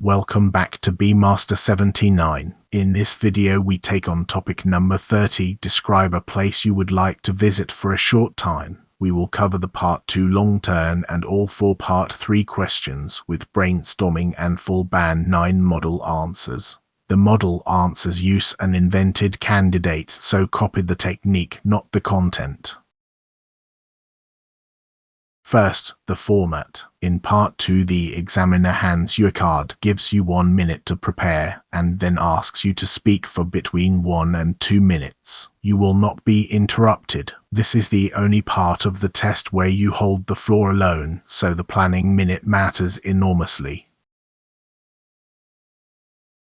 Welcome back to Master 79. In this video we take on topic number 30, describe a place you would like to visit for a short time. We will cover the part 2 long turn and all 4 part 3 questions with brainstorming and full band 9 model answers. The model answers use an invented candidate, so copy the technique, not the content. First, the format. In part 2, the examiner hands you a card, gives you 1 minute to prepare, and then asks you to speak for between 1 and 2 minutes. You will not be interrupted. This is the only part of the test where you hold the floor alone, so the planning minute matters enormously.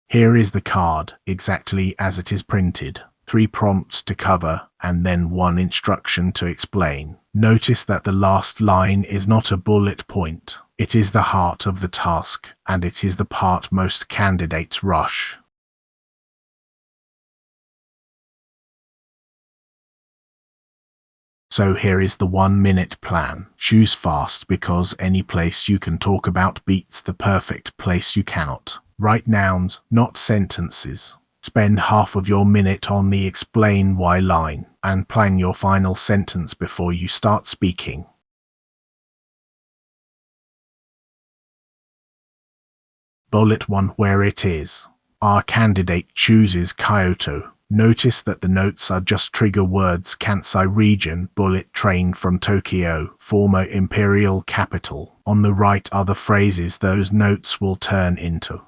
Here is the card, exactly as it is printed. 3 prompts to cover, and then 1 instruction to explain. Notice that the last line is not a bullet point. It is the heart of the task, and it is the part most candidates rush. So here is the 1-minute plan. Choose fast, because any place you can talk about beats the perfect place you cannot. Write nouns, not sentences. Spend half of your minute on the explain why line, and plan your final sentence before you start speaking. Bullet 1, where it is. Our candidate chooses Kyoto. Notice that the notes are just trigger words: Kansai region, bullet train from Tokyo, former imperial capital. On the right are the phrases those notes will turn into.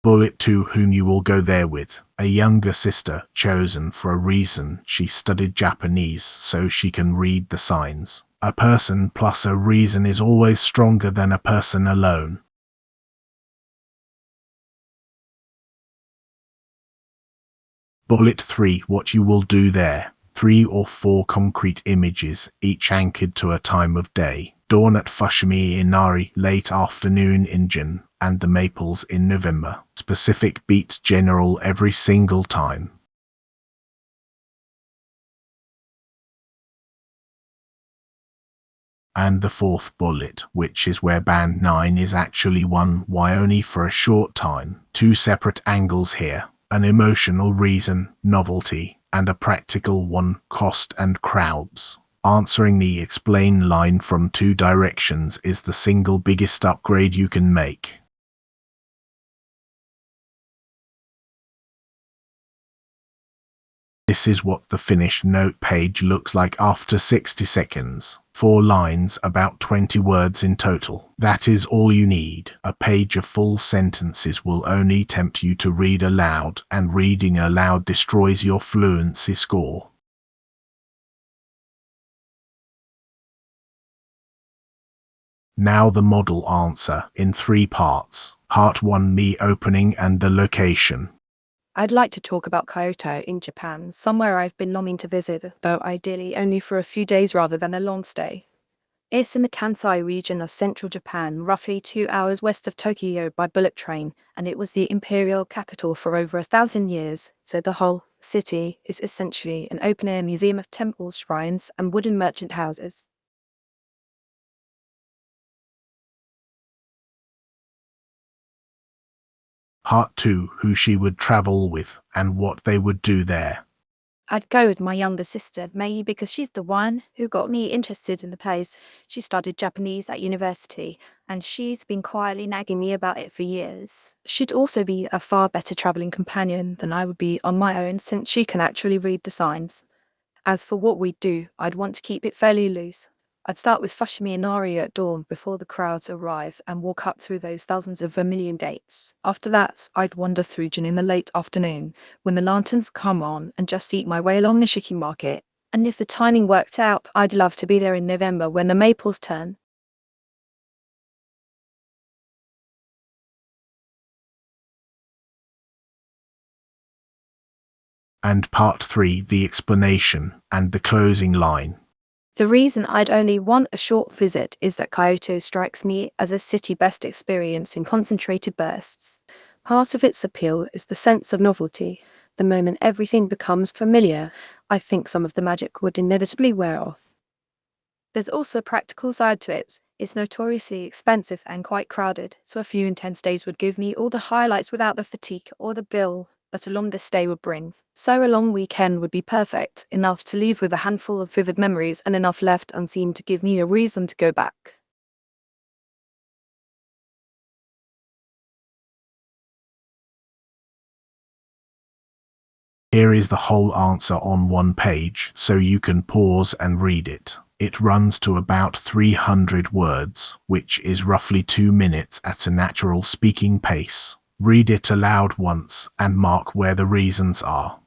Bullet 2, whom you will go there with. A younger sister, chosen for a reason. She studied Japanese so she can read the signs. A person plus a reason is always stronger than a person alone. Bullet 3, what you will do there. 3 or 4 concrete images, each anchored to a time of day. Dawn at Fushimi Inari, late afternoon in June, and the maples in November. Specific beats general every single time. And the 4th bullet, which is where band 9 is actually won. Why only for a short time? 2 separate angles here. An emotional reason, novelty, and a practical one, cost and crowds. Answering the explain line from 2 directions is the single biggest upgrade you can make. This is what the finished note page looks like after 60 seconds. 4 lines, about 20 words in total. That is all you need. A page of full sentences will only tempt you to read aloud, and reading aloud destroys your fluency score. Now the model answer, in 3 parts. Part 1, the opening and the location. I'd like to talk about Kyoto in Japan, somewhere I've been longing to visit, though ideally only for a few days rather than a long stay. It's in the Kansai region of central Japan, roughly 2 hours west of Tokyo by bullet train, and it was the imperial capital for over 1,000 years, so the whole city is essentially an open-air museum of temples, shrines, and wooden merchant houses. Part 2, who she would travel with, and what they would do there. I'd go with my younger sister, May, because she's the one who got me interested in the place. She studied Japanese at university, and she's been quietly nagging me about it for years. She'd also be a far better travelling companion than I would be on my own, since she can actually read the signs. As for what we'd do, I'd want to keep it fairly loose. I'd start with Fushimi Inari at dawn before the crowds arrive and walk up through those thousands of vermilion gates. After that, I'd wander through Jin in the late afternoon, when the lanterns come on, and just eat my way along the Shiki market. And if the timing worked out, I'd love to be there in November when the maples turn. And part 3, the explanation and the closing line. The reason I'd only want a short visit is that Kyoto strikes me as a city best experienced in concentrated bursts. Part of its appeal is the sense of novelty. The moment everything becomes familiar, I think some of the magic would inevitably wear off. There's also a practical side to it. It's notoriously expensive and quite crowded, so a few intense days would give me all the highlights without the fatigue or the bill that a longer stay would bring. So a long weekend would be perfect, enough to leave with a handful of vivid memories and enough left unseen to give me a reason to go back. Here is the whole answer on one page, so you can pause and read it. It runs to about 300 words, which is roughly 2 minutes at a natural speaking pace. Read it aloud once and mark where the reasons are.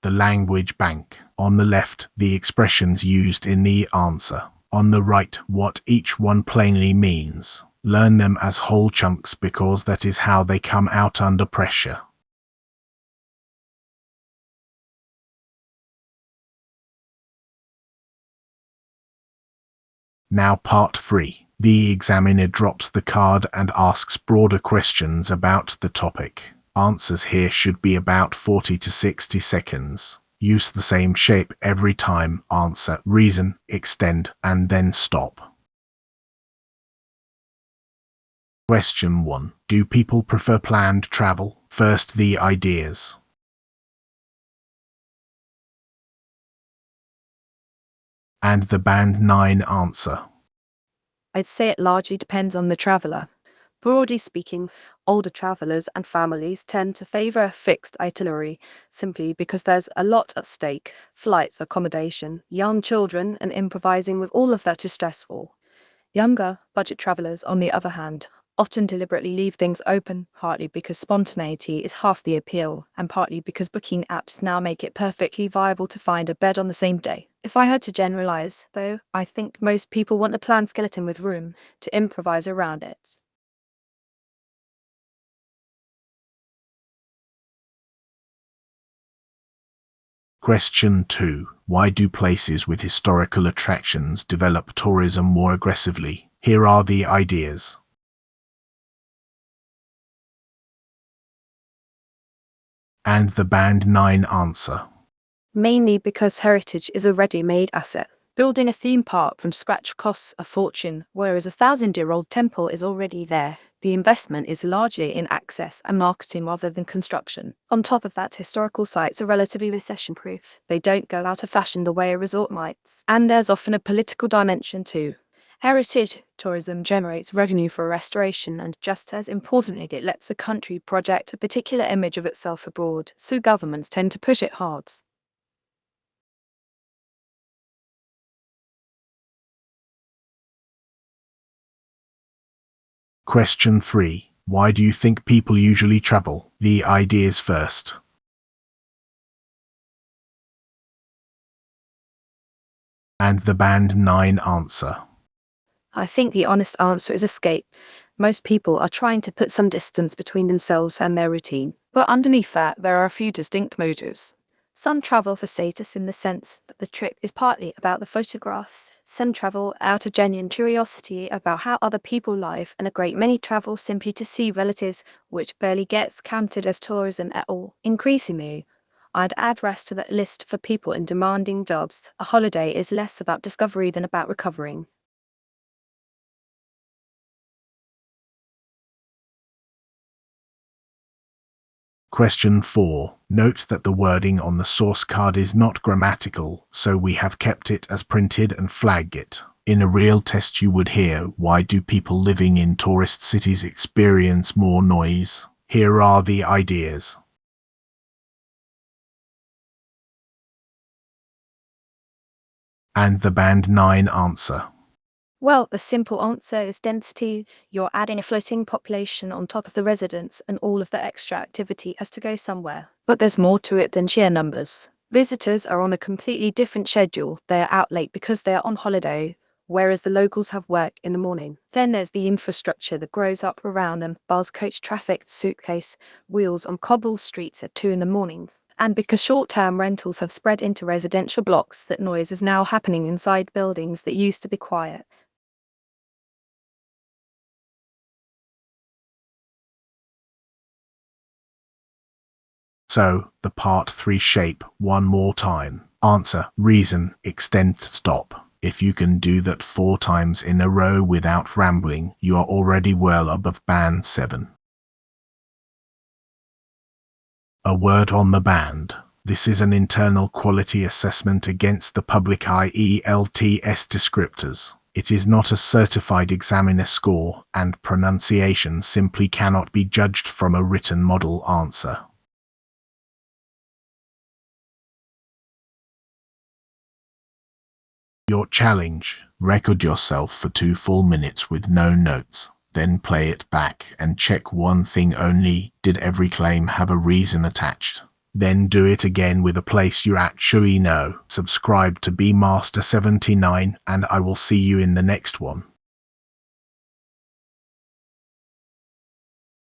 The language bank. On the left, the expressions used in the answer. On the right, what each one plainly means. Learn them as whole chunks because that is how they come out under pressure. Now part 3. The examiner drops the card and asks broader questions about the topic. Answers here should be about 40 to 60 seconds. Use the same shape every time. Answer, reason, extend, and then stop. Question 1. Do people prefer planned travel? First, the ideas. And the band 9 answer. I'd say it largely depends on the traveller. Broadly speaking, older travellers and families tend to favour a fixed itinerary, simply because there's a lot at stake: flights, accommodation, young children, and improvising with all of that is stressful. Younger, budget travellers, on the other hand, often deliberately leave things open, partly because spontaneity is half the appeal, and partly because booking apps now make it perfectly viable to find a bed on the same day. If I had to generalise, though, I think most people want a planned skeleton with room to improvise around it. Question 2. Why do places with historical attractions develop tourism more aggressively? Here are the ideas. And the band 9 answer. Mainly because heritage is a ready-made asset. Building a theme park from scratch costs a fortune, whereas a 1,000-year-old temple is already there. The investment is largely in access and marketing rather than construction. On top of that, historical sites are relatively recession-proof. They don't go out of fashion the way a resort might. And there's often a political dimension too. Heritage tourism generates revenue for restoration, and just as importantly, it lets a country project a particular image of itself abroad, so governments tend to push it hard. Question 3. Why do you think people usually travel? The ideas first. And the band 9 answer. I think the honest answer is escape. Most people are trying to put some distance between themselves and their routine. But underneath that, there are a few distinct motives. Some travel for status in the sense that the trip is partly about the photographs. Some travel out of genuine curiosity about how other people live, and a great many travel simply to see relatives, which barely gets counted as tourism at all. Increasingly, I'd add rest to that list for people in demanding jobs. A holiday is less about discovery than about recovering. Question 4. Note that the wording on the source card is not grammatical, so we have kept it as printed and flagged it. In a real test you would hear, why do people living in tourist cities experience more noise? Here are the ideas. And the band 9 answer. Well, the simple answer is density. You're adding a floating population on top of the residents, and all of the extra activity has to go somewhere. But there's more to it than sheer numbers. Visitors are on a completely different schedule. They are out late because they are on holiday, whereas the locals have work in the morning. Then there's the infrastructure that grows up around them: bars, coach traffic, suitcase wheels on cobbled streets at 2 in the morning. And because short-term rentals have spread into residential blocks, that noise is now happening inside buildings that used to be quiet. So, the part 3 shape one more time. Answer, reason, extend, stop. If you can do that 4 times in a row without rambling, you are already well above band 7. A word on the band. This is an internal quality assessment against the public ielts descriptors. It is not a certified examiner score, and pronunciation simply cannot be judged from a written model answer. Your challenge. Record yourself for 2 full minutes with no notes. Then play it back and check one thing only. Did every claim have a reason attached? Then do it again with a place you actually know. Subscribe to bmaster79 and I will see you in the next one.